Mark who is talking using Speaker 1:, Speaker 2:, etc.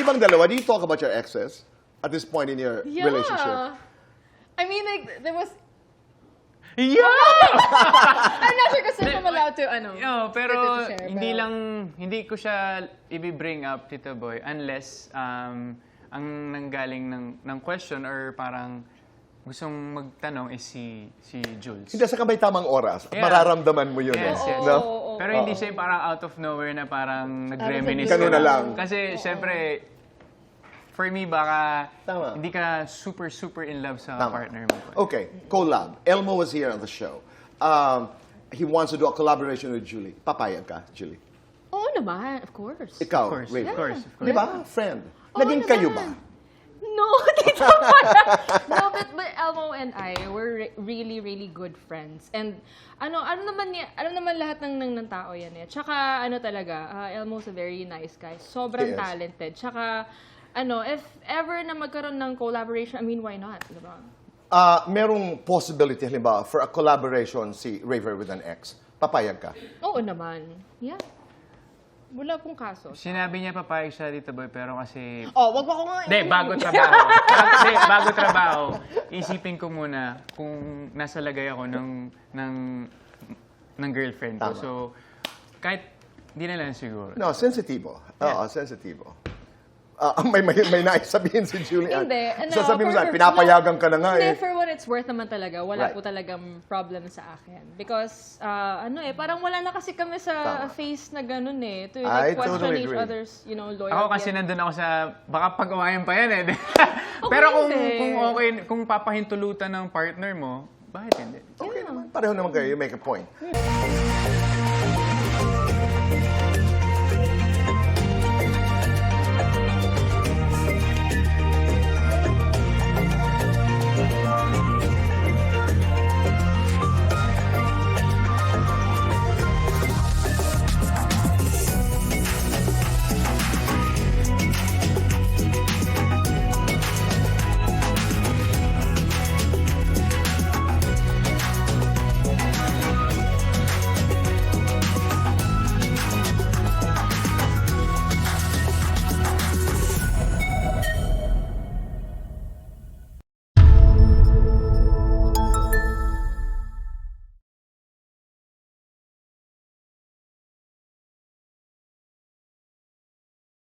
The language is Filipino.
Speaker 1: bang dalawa, do you talk about your exes at this point in your
Speaker 2: Yeah.
Speaker 1: relationship?
Speaker 2: I mean, like, there was...
Speaker 3: Yeah!
Speaker 2: I'm not sure kasi I'm allowed to,
Speaker 3: pero
Speaker 2: to share,
Speaker 3: hindi ko siya i-bring up, Tito Boy, unless ang nanggaling ng question or parang gustong magtanong is si Jules.
Speaker 1: Hindi, saka may tamang oras.
Speaker 3: Yeah.
Speaker 1: Mararamdaman mo yun.
Speaker 3: Yes,
Speaker 1: eh.
Speaker 3: yes.
Speaker 1: No?
Speaker 3: Pero hindi siya yung parang out of nowhere na parang nag-reminisce.
Speaker 1: Ganun na lang.
Speaker 3: Kasi syempre, for me, baka
Speaker 1: Tama.
Speaker 3: hindi ka super in love sa
Speaker 1: Tama.
Speaker 3: partner mo.
Speaker 1: Okay, collab. Elmo was here on the show. He wants to do a collaboration with Julie. Papayag ka, Julie?
Speaker 2: Oo naman, of course.
Speaker 1: Ikaw,
Speaker 3: Of course,
Speaker 1: Ray.
Speaker 3: of course.
Speaker 1: Di ba? Friend.
Speaker 2: Oo
Speaker 1: Naging kayo ba?
Speaker 2: naman. No, dito pala. No, but Elmo and I were really good friends. And alam naman lahat ng tao yan eh. Tsaka talaga, Elmo's a very nice guy. Sobrang
Speaker 1: Yes.
Speaker 2: talented. Tsaka if ever na magkaroon ng collaboration, I mean, why not? Diba?
Speaker 1: Merong possibility, halimbawa, for a collaboration si Raver with an ex. Papayag ka?
Speaker 2: Oo naman. Yeah. Wala pong kaso.
Speaker 3: Sinabi niya papayag siya dito, boy, pero kasi...
Speaker 2: Oh, wag mo ko nga.
Speaker 3: Hindi, bago trabaho. Bago trabaho, isipin ko muna kung nasa lagay ako ng girlfriend ko.
Speaker 1: Tama.
Speaker 3: So, kahit di na lang siguro.
Speaker 1: No, sensitibo. Oo, sensitivo. May nais sabihin si Julie.
Speaker 2: Hindi.
Speaker 1: Sasabihin mo sa pinapayagan ka na nga
Speaker 2: Hindi,
Speaker 1: eh.
Speaker 2: for what it's worth naman talaga, wala
Speaker 1: Right.
Speaker 2: po talagang problem sa akin. Because, parang wala na kasi kami sa
Speaker 1: Tama.
Speaker 2: phase na ganun eh. To
Speaker 1: I
Speaker 2: question
Speaker 1: totally
Speaker 2: each
Speaker 1: agree.
Speaker 2: other's, loyalty.
Speaker 3: Ako kasi nandun ako sa, baka pag-uwayan pa yan eh. Pero
Speaker 2: hindi.
Speaker 3: kung papahintulutan ng partner mo, bakit hindi?
Speaker 1: Okay naman. Pareho naman kayo. You make a point.